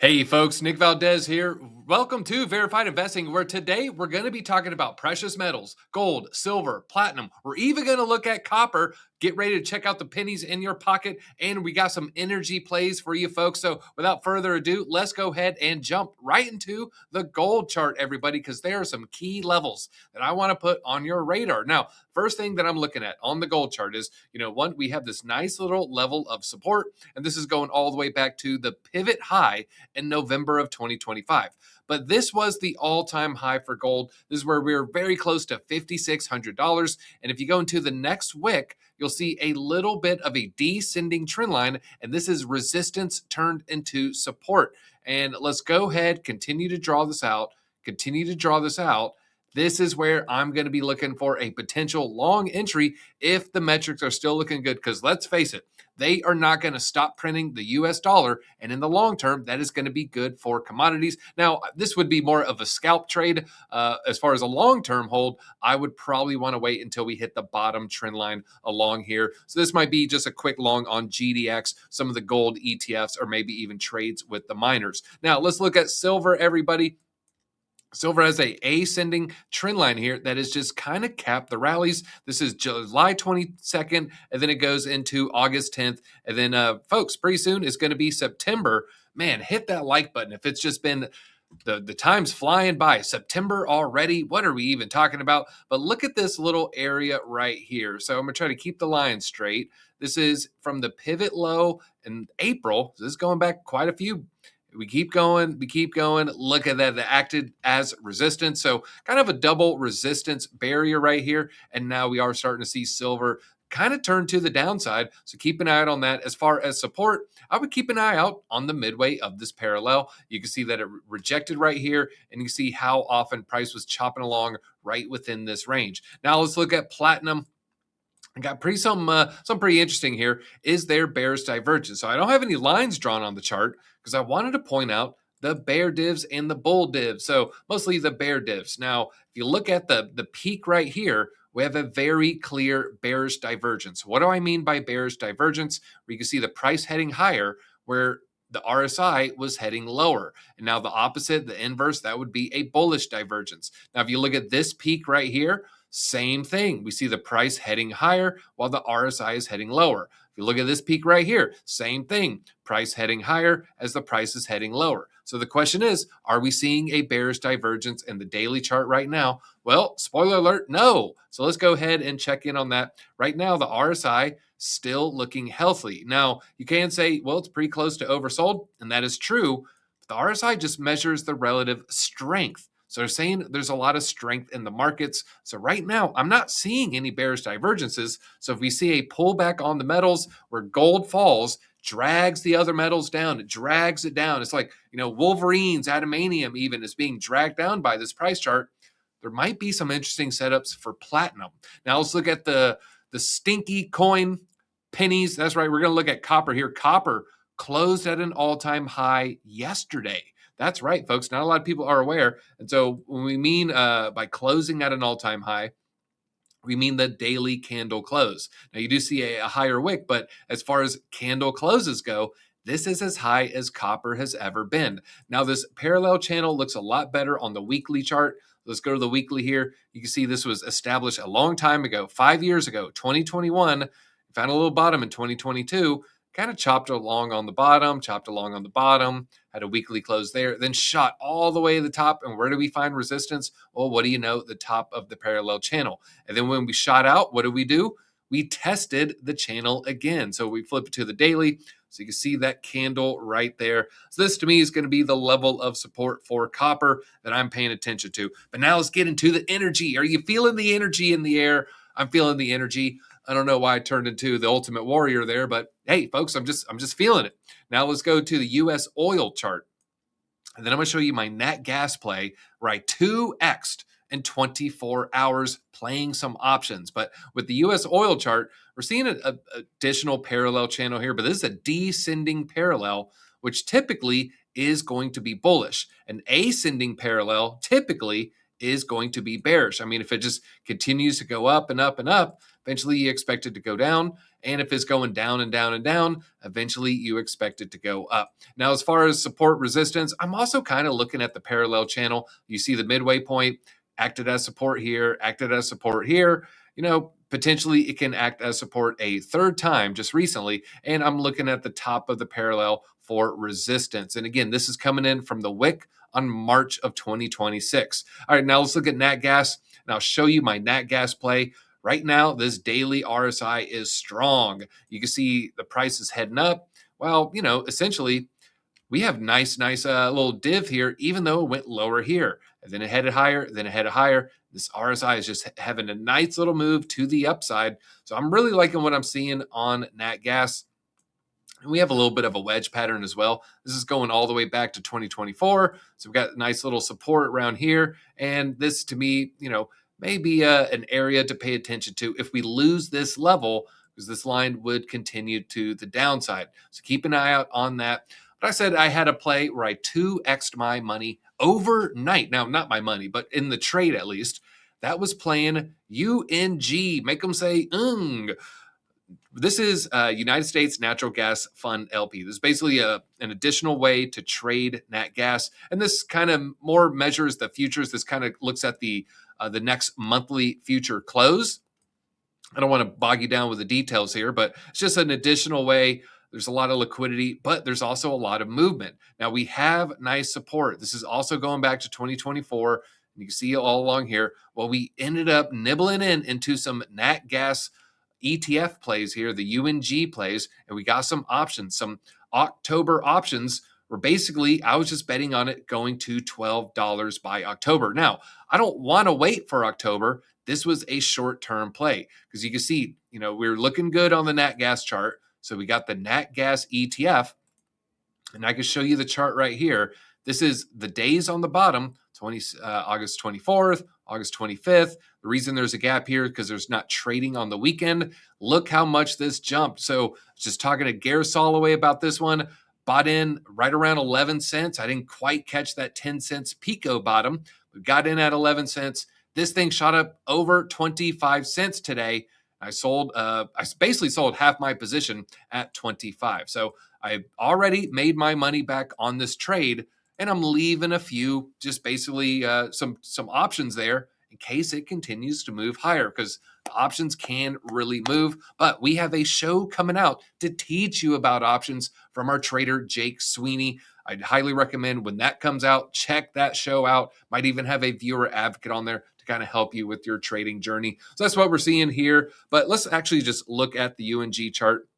Hey folks, Nick Valdez here. Welcome to Verified Investing, where today we're going to be talking about precious metals, gold, silver, platinum. We're even going to look at copper. Get ready to check out the pennies in your pocket, and we got some energy plays for you folks. So without further ado, let's go ahead and jump right into the gold chart, everybody, because there are some key levels that I want to put on your radar. Now, first thing that I'm looking at on the gold chart is, one, we have this nice little level of support, and this is going all the way back to the pivot high in November of 2025. But this was the all-time high for gold. This is where we were very close to $5,600. And if you go into the next wick, you'll see a little bit of a descending trend line, and this is resistance turned into support. And let's go ahead, continue to draw this out, continue to draw this out. This is where I'm going to be looking for a potential long entry if the metrics are still looking good. Because let's face it, they are not going to stop printing the US dollar. And in the long term, that is going to be good for commodities. Now, this would be more of a scalp trade. As far as a long term hold, I would probably want to wait until we hit the bottom trend line along here. So this might be just a quick long on GDX, some of the gold ETFs, or maybe even trades with the miners. Now, let's look at silver, everybody. Silver has a ascending trend line here that is just kind of capped the rallies. This is July 22nd, and then it goes into August 10th. And then, folks, pretty soon it's going to be September. Man, hit that like button. If it's just been the time's flying by. September already. What are we even talking about? But look at this little area right here. So I'm going to try to keep the line straight. This is from the pivot low in April. This is going back quite a few. We keep going. Look at that. That acted as resistance. So kind of a double resistance barrier right here. And now we are starting to see silver kind of turn to the downside. So keep an eye out on that. As far as support, I would keep an eye out on the midway of this parallel. You can see that it rejected right here, and you can see how often price was chopping along right within this range. Now let's look at platinum. I got some pretty interesting here. Is there bearish divergence? So I don't have any lines drawn on the chart because I wanted to point out the bear divs and the bull divs. So mostly the bear divs. Now, if you look at the peak right here, we have a very clear bearish divergence. What do I mean by bearish divergence? Where you can see the price heading higher, where the RSI was heading lower. And now the opposite, the inverse, that would be a bullish divergence. Now, if you look at this peak right here, same thing. We see the price heading higher while the RSI is heading lower. If you look at this peak right here, same thing. Price heading higher as the price is heading lower. So the question is, are we seeing a bearish divergence in the daily chart right now? Well, spoiler alert, no. So let's go ahead and check in on that. Right now, the RSI still looking healthy. Now, you can say, well, it's pretty close to oversold, and that is true. But the RSI just measures the relative strength. So they're saying there's a lot of strength in the markets. So right now, I'm not seeing any bearish divergences. So if we see a pullback on the metals where gold falls, drags the other metals down, it drags it down. It's like, Wolverine's adamantium even is being dragged down by this price chart. There might be some interesting setups for platinum. Now let's look at the stinky coin pennies. That's right. We're going to look at copper here. Copper closed at an all-time high yesterday. That's right, folks. Not a lot of people are aware. And so when we mean by closing at an all-time high, we mean the daily candle close. Now, you do see a higher wick, but as far as candle closes go, this is as high as copper has ever been. Now, this parallel channel looks a lot better on the weekly chart. Let's go to the weekly here. You can see this was established a long time ago, 5 years ago, 2021. Found a little bottom in 2022. Kind of chopped along on the bottom, had a weekly close there, then shot all the way to the top. And where do we find resistance? Well, what do you know? The top of the parallel channel. And then when we shot out, what do? We tested the channel again. So we flip it to the daily. So you can see that candle right there. So this to me is going to be the level of support for copper that I'm paying attention to. But now let's get into the energy. Are you feeling the energy in the air? I'm feeling the energy. I don't know why I turned into the ultimate warrior there, but hey, folks, I'm just feeling it. Now let's go to the U.S. oil chart. And then I'm going to show you my nat gas play where I 2x'd in 24 hours playing some options. But with the U.S. oil chart, we're seeing an additional parallel channel here, but this is a descending parallel, which typically is going to be bullish. An ascending parallel typically is going to be bearish. I mean, if it just continues to go up and up and up, eventually you expect it to go down. And if it's going down and down and down, eventually you expect it to go up. Now, as far as support resistance, I'm also kind of looking at the parallel channel. You see the midway point acted as support here, acted as support here. Potentially it can act as support a third time just recently. And I'm looking at the top of the parallel for resistance. And again, this is coming in from the wick on March of 2026. All right, now let's look at nat gas. And I'll show you my nat gas play. Right now, this daily RSI is strong. You can see the price is heading up. Well, essentially, we have nice little div here, even though it went lower here. And then it headed higher, then it headed higher. This RSI is just having a nice little move to the upside. So I'm really liking what I'm seeing on nat gas. And we have a little bit of a wedge pattern as well. This is going all the way back to 2024. So we've got a nice little support around here. And this, to me, may be an area to pay attention to if we lose this level, because this line would continue to the downside. So keep an eye out on that. But I said I had a play where I 2x'd my money overnight. Now, not my money, but in the trade at least. That was playing UNG. Make them say, This is United States Natural Gas Fund LP. This is basically an additional way to trade nat gas. And this kind of more measures the futures. This kind of looks at the next monthly future close. I don't want to bog you down with the details here, but it's just an additional way. There's a lot of liquidity, but there's also a lot of movement. Now we have nice support. This is also going back to 2024. And you can see it all along here. Well, we ended up nibbling into some nat gas ETF plays here, the UNG plays, and we got some options, some October options where basically I was just betting on it going to $12 by October. Now, I don't want to wait for October. This was a short-term play because you can see, we're looking good on the nat gas chart. So we got the nat gas ETF, and I can show you the chart right here. This is the days on the bottom, August 24th, August 25th. The reason there's a gap here is because there's not trading on the weekend. Look how much this jumped. So just talking to Gare Soloway about this one, bought in right around 11 cents. I didn't quite catch that 10 cents Pico bottom, but got in at 11 cents. This thing shot up over 25 cents today. I basically sold half my position at 25. So I already made my money back on this trade, and I'm leaving a few, just basically some options there in case it continues to move higher, because options can really move. But we have a show coming out to teach you about options from our trader, Jake Sweeney. I'd highly recommend when that comes out, check that show out. Might even have a viewer advocate on there to kind of help you with your trading journey. So that's what we're seeing here. But let's actually just look at the UNG chart.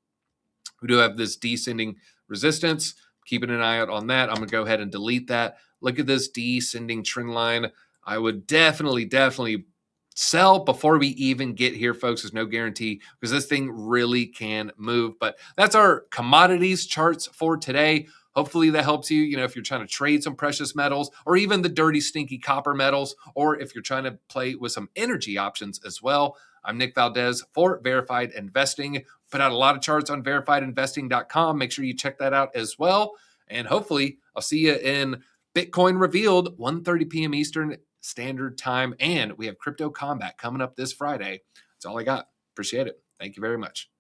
We do have this descending resistance. Keeping an eye out on that. I'm going to go ahead and delete that. Look at this descending trend line. I would definitely sell before we even get here, folks. There's no guarantee because this thing really can move. But that's our commodities charts for today. Hopefully that helps you, if you're trying to trade some precious metals or even the dirty, stinky copper metals, or if you're trying to play with some energy options as well. I'm Nick Valdez for Verified Investing. Put out a lot of charts on verifiedinvesting.com. Make sure you check that out as well. And hopefully I'll see you in Bitcoin Revealed, 1:30 p.m. Eastern Standard Time. And we have Crypto Combat coming up this Friday. That's all I got. Appreciate it. Thank you very much.